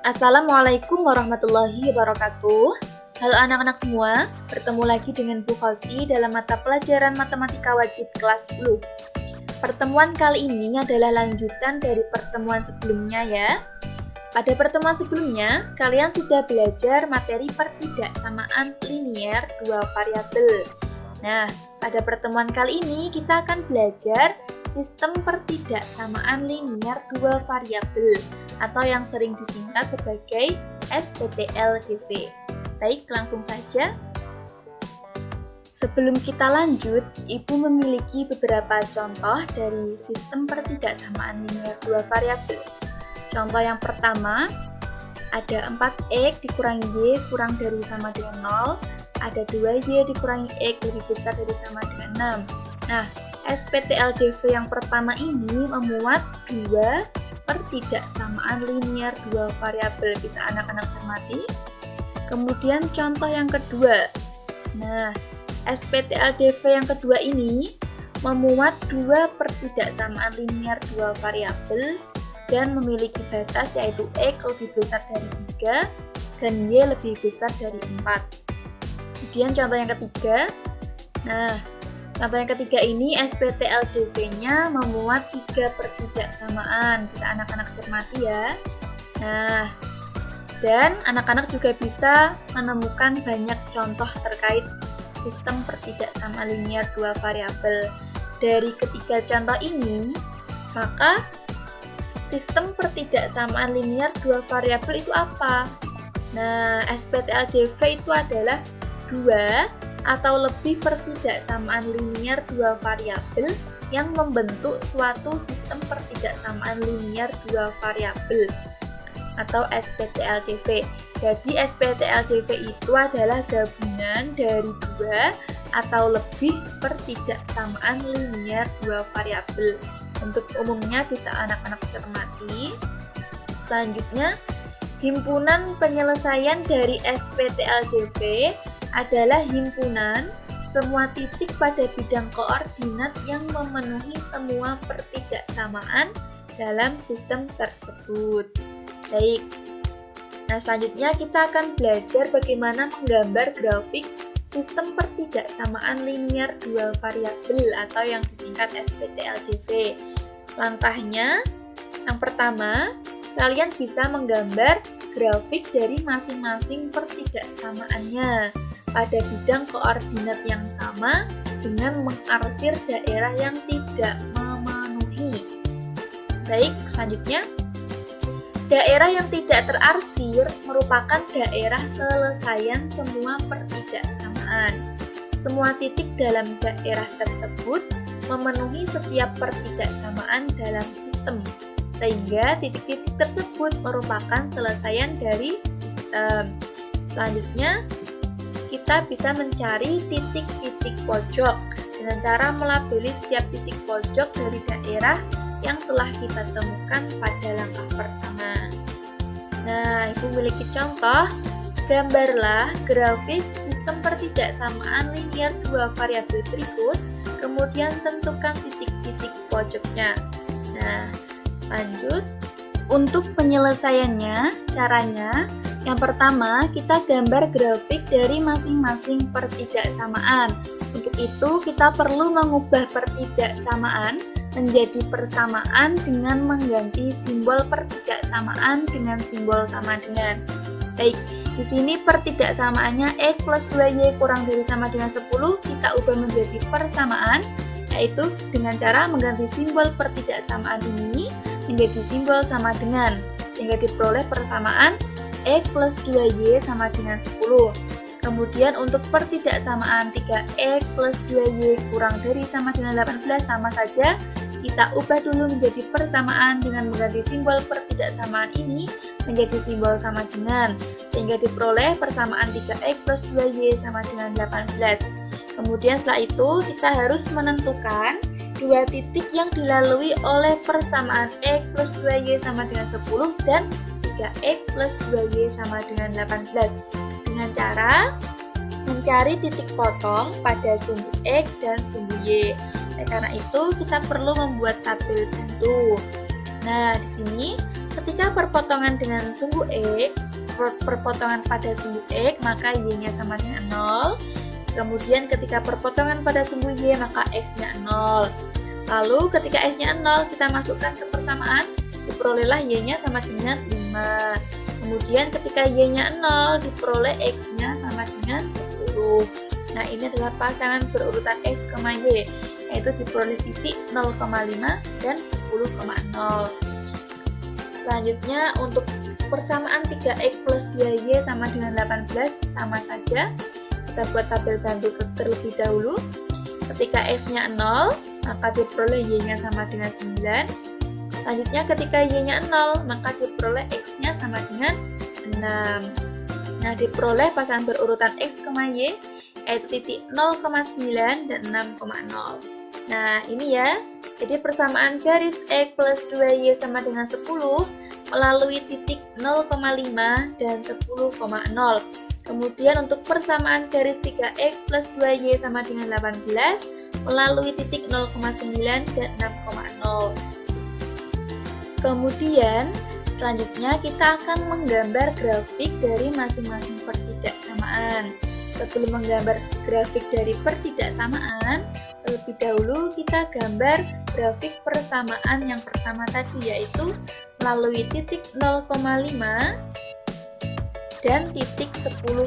Assalamualaikum warahmatullahi wabarakatuh. Halo anak-anak semua, bertemu lagi dengan Bu Khosi dalam mata pelajaran Matematika Wajib kelas 10. Pertemuan kali ini adalah lanjutan dari pertemuan sebelumnya ya. Pada pertemuan sebelumnya, kalian sudah belajar materi pertidaksamaan linier dua variabel. Nah, pada pertemuan kali ini kita akan belajar sistem pertidaksamaan linier dua variabel atau yang sering disingkat sebagai SPTLDV. Baik, langsung saja. Sebelum kita lanjut, Ibu memiliki beberapa contoh dari sistem pertidaksamaan linier dua variabel. Contoh yang pertama, ada 4x dikurangi y kurang dari sama dengan 0, ada 2y dikurangi x lebih besar dari sama dengan 6. Nah, SPTLDV yang pertama ini memuat dua pertidaksamaan linier dua variabel. Bisa anak-anak cermati. Kemudian contoh yang kedua. Nah, SPTLDV yang kedua ini memuat dua pertidaksamaan linier dua variabel dan memiliki batas yaitu x lebih besar dari 3 dan y lebih besar dari 4. Kemudian contoh yang ketiga. Nah, contoh yang ketiga ini SPTLDV-nya memuat 3 pertidaksamaan. Bisa anak-anak cermati ya. Nah, dan anak-anak juga bisa menemukan banyak contoh terkait sistem pertidaksamaan linier dua variabel. Dari ketiga contoh ini, maka sistem pertidaksamaan linier dua variabel itu apa? Nah, SPTLDV itu adalah dua atau lebih pertidaksamaan linier dua variabel yang membentuk suatu sistem pertidaksamaan linier dua variabel atau SPTLDV. Jadi SPTLDV itu adalah gabungan dari dua atau lebih pertidaksamaan linier dua variabel. Untuk umumnya bisa anak-anak cermati. Selanjutnya, himpunan penyelesaian dari SPTLDV adalah himpunan semua titik pada bidang koordinat yang memenuhi semua pertidaksamaan dalam sistem tersebut. Baik. Nah, selanjutnya kita akan belajar bagaimana menggambar grafik sistem pertidaksamaan linier dua variabel atau yang disingkat SPTLDV. Langkahnya, yang pertama, kalian bisa menggambar grafik dari masing-masing pertidaksamaannya pada bidang koordinat yang sama dengan mengarsir daerah yang tidak memenuhi. Baik, selanjutnya, daerah yang tidak terarsir merupakan daerah selesaian semua pertidaksamaan. Semua titik dalam daerah tersebut memenuhi setiap pertidaksamaan dalam sistem, sehingga titik-titik tersebut merupakan selesaian dari sistem. Selanjutnya, kita bisa mencari titik-titik pojok dengan cara melabeli setiap titik pojok dari daerah yang telah kita temukan pada langkah pertama. Nah, Ibu memiliki contoh. Gambarlah grafik sistem pertidaksamaan linier dua variabel berikut, kemudian tentukan titik-titik pojoknya. Nah, lanjut. Untuk penyelesaiannya, caranya, yang pertama, kita gambar grafik dari masing-masing pertidaksamaan. Untuk itu, kita perlu mengubah pertidaksamaan menjadi persamaan dengan mengganti simbol pertidaksamaan dengan simbol sama dengan. Baik, di sini pertidaksamaannya x plus 2y kurang dari sama dengan 10, kita ubah menjadi persamaan, yaitu dengan cara mengganti simbol pertidaksamaan ini menjadi simbol sama dengan, sehingga diperoleh persamaan x plus 2y sama dengan 10. Kemudian untuk pertidaksamaan 3x plus 2y kurang dari sama dengan 18 sama saja, kita ubah dulu menjadi persamaan dengan mengganti simbol pertidaksamaan ini menjadi simbol sama dengan, sehingga diperoleh persamaan 3x plus 2y sama dengan 18. Kemudian setelah itu kita harus menentukan dua titik yang dilalui oleh persamaan x plus 2y sama dengan 10 dan 3x plus 2y sama dengan 18 dengan cara mencari titik potong pada sumbu x dan sumbu y. Karena itu kita perlu membuat tabel tentu. Nah, di sini Ketika perpotongan dengan sumbu X, perpotongan pada sumbu X, maka Y-nya sama dengan 0. Kemudian ketika perpotongan pada sumbu Y, maka X-nya 0. Lalu ketika X-nya 0, kita masukkan ke persamaan, diperolehlah Y-nya sama dengan 5. Kemudian ketika Y-nya 0, diperoleh X-nya sama dengan 10. Nah, ini adalah pasangan berurutan X, Y, yaitu diperoleh titik 0,5 dan 10,0. Selanjutnya, untuk persamaan 3X plus 2Y sama dengan 18 sama saja. Kita buat tabel bantu terlebih dahulu. Ketika X-nya 0, maka diperoleh Y-nya sama dengan 9. Selanjutnya ketika Y-nya 0, maka diperoleh X-nya sama dengan 6. Nah, diperoleh pasangan berurutan X, Y, yaitu titik 0,9 dan 6,0. Nah, ini ya. Jadi persamaan garis X plus 2Y sama dengan 10 melalui titik 0,5 dan 10,0. Kemudian untuk persamaan garis 3X plus 2Y sama dengan 18 melalui titik 0,9 dan 6,0. Kemudian selanjutnya kita akan menggambar grafik dari masing-masing pertidaksamaan. Sebelum menggambar grafik dari pertidaksamaan, terlebih dahulu kita gambar grafik persamaan yang pertama tadi, yaitu melalui titik 0,5 dan titik 10,0.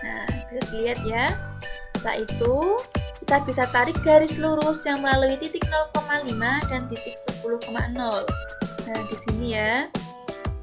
Nah, bisa dilihat ya. Setelah itu, kita bisa tarik garis lurus yang melalui titik 0,5 dan titik 10,0. Nah, di sini ya.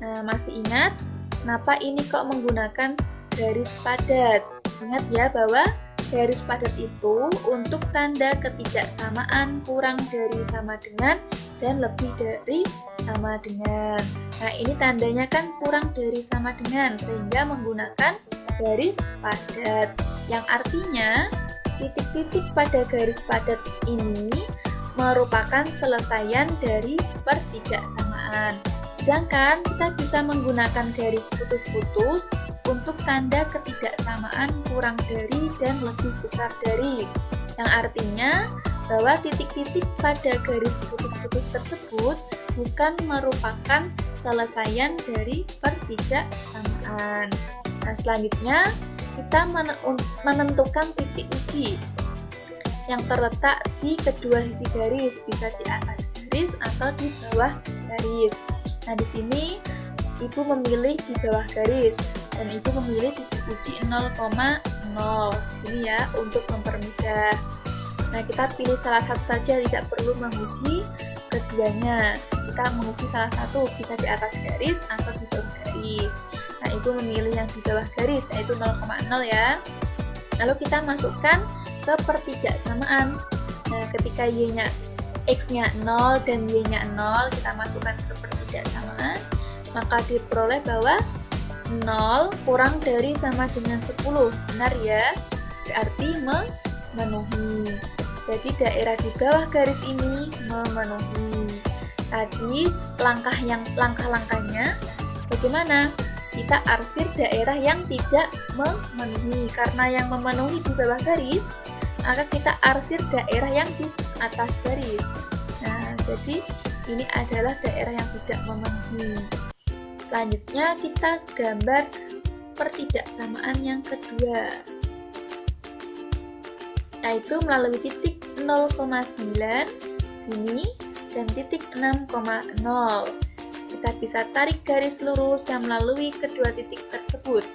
Nah, masih ingat kenapa ini kok menggunakan garis padat? Ingat ya bahwa garis padat itu untuk tanda ketidaksamaan kurang dari sama dengan dan lebih dari sama dengan. Nah, ini tandanya kan kurang dari sama dengan, sehingga menggunakan garis padat. Yang artinya titik-titik pada garis padat ini merupakan selesaian dari pertidaksamaan. Sedangkan kita bisa menggunakan garis putus-putus untuk tanda ketidaksamaan kurang dari dan lebih besar dari. Yang artinya bahwa titik-titik pada garis putus-putus tersebut bukan merupakan selesaian dari pertidaksamaan. Nah, selanjutnya kita menentukan titik uji yang terletak di kedua sisi garis, bisa di atas garis atau di bawah garis. Nah, di sini Ibu memilih di bawah garis dan Ibu memilih titik uji 0,0. Sini ya untuk mempermudah. Nah, kita pilih salah satu saja, tidak perlu menguji keduanya. Kita menguji salah satu, bisa di atas garis atau di bawah garis. Nah, Ibu memilih yang di bawah garis, yaitu 0,0 ya. Lalu kita masukkan ke pertidaksamaan. Nah, ketika Y-nya X-nya 0 dan Y-nya 0, kita masukkan ke pertidaksamaan, maka diperoleh bahwa 0 kurang dari sama dengan 10. Benar ya? Berarti memenuhi. Jadi daerah di bawah garis ini memenuhi. Tadi langkah-langkahnya bagaimana? Kita arsir daerah yang tidak memenuhi. Karena yang memenuhi di bawah garis, maka kita arsir daerah yang di atas garis. Nah, jadi ini adalah daerah yang tidak memenuhi. Selanjutnya kita gambar pertidaksamaan yang kedua, yaitu melalui titik 0,9 sini dan titik 6,0. Kita bisa tarik garis lurus yang melalui kedua titik tersebut.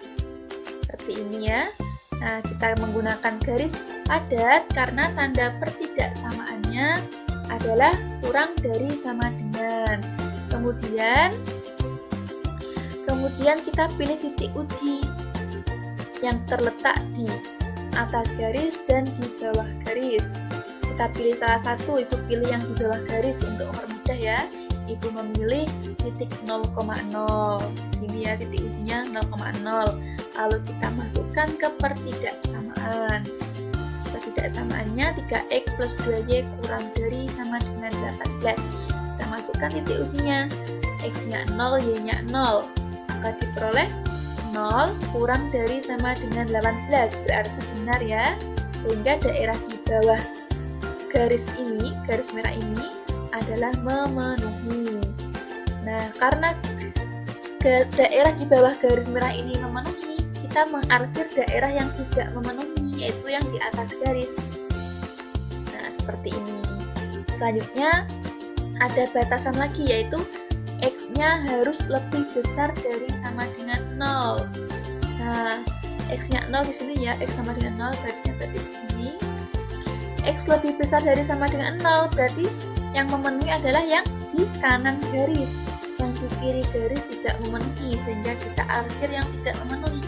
Seperti ini ya. Nah, kita menggunakan garis padat karena tanda pertidaksamaannya adalah kurang dari sama dengan. Kemudian kita pilih titik uji yang terletak di atas garis dan di bawah garis. Kita pilih salah satu, Ibu pilih yang di bawah garis untuk mempermudah ya. Ibu memilih titik 0,0. Sini ya titik ujinya 0,0. Lalu kita masukkan ke pertidaksamaan. Pertidaksamaannya 3X plus 2Y kurang dari sama dengan 18. Kita masukkan titik ujinya. X-nya 0, Y-nya 0. Maka diperoleh 0 kurang dari sama dengan 18. Berarti benar ya. Sehingga daerah di bawah garis ini, garis merah ini adalah memenuhi. Nah, karena daerah di bawah garis merah ini memenuhi, kita mengarsir daerah yang tidak memenuhi, yaitu yang di atas garis. Nah, seperti ini. Selanjutnya, ada batasan lagi, yaitu X-nya harus lebih besar dari sama dengan 0. Nah, X-nya 0 di sini ya, X sama dengan 0, garisnya berarti di sini. X lebih besar dari sama dengan 0, berarti yang memenuhi adalah yang di kanan garis. Yang di kiri garis tidak memenuhi, sehingga kita arsir yang tidak memenuhi,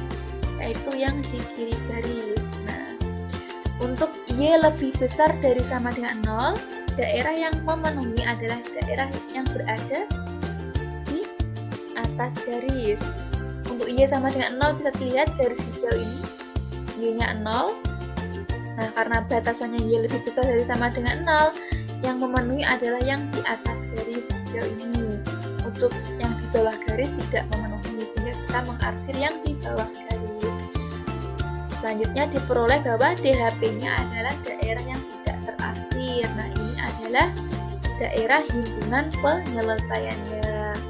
yaitu yang di kiri garis. Nah, untuk Y lebih besar dari sama dengan 0, daerah yang memenuhi adalah daerah yang berada di atas garis. Untuk Y sama dengan 0 bisa dilihat garis hijau ini, Y-nya 0. Nah, karena batasannya Y lebih besar dari sama dengan 0, yang memenuhi adalah yang di atas garis hijau ini. Untuk yang di bawah garis tidak memenuhi, sehingga kita mengarsir yang di bawah garis. Selanjutnya diperoleh bahwa DHP-nya adalah daerah yang tidak terarsir. Nah, ini adalah daerah himpunan penyelesaiannya.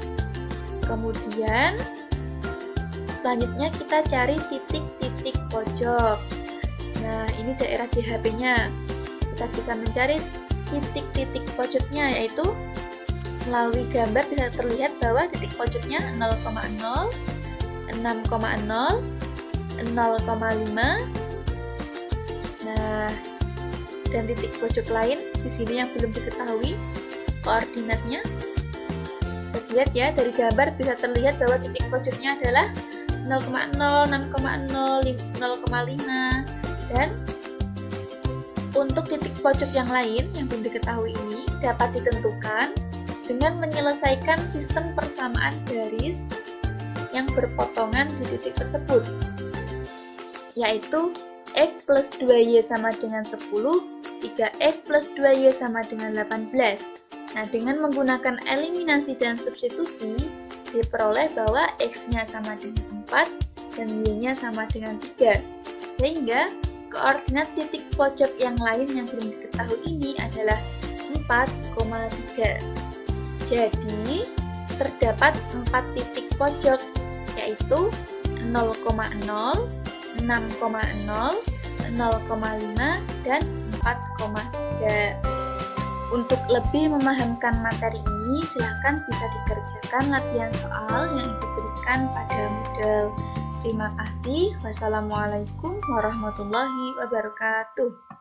Kemudian selanjutnya kita cari titik-titik pojok. Nah, ini daerah DHP-nya. Kita bisa mencari titik-titik pojoknya, yaitu melalui gambar bisa terlihat bahwa titik pojoknya 0,0, 6,0, 0,5. Nah, dan titik pojok lain di sini yang belum diketahui koordinatnya. Bisa dilihat ya, dari gambar bisa terlihat bahwa titik pojoknya adalah 0,0, 6,0, 0,5. Dan untuk titik pojok yang lain yang belum diketahui ini dapat ditentukan dengan menyelesaikan sistem persamaan garis yang berpotongan di titik tersebut, yaitu X plus 2Y sama dengan 10, 3X plus 2Y sama dengan 18. Nah, dengan menggunakan eliminasi dan substitusi, diperoleh bahwa X-nya sama dengan 4 dan Y-nya sama dengan 3. Sehingga koordinat titik pojok yang lain yang belum diketahui ini adalah 4,3. Jadi, terdapat 4 titik pojok, yaitu 0,0, 6,0, 0,5, dan 4,3. Untuk lebih memahamkan materi ini, silahkan bisa dikerjakan latihan soal yang diberikan pada model. Terima kasih. Wassalamualaikum warahmatullahi wabarakatuh.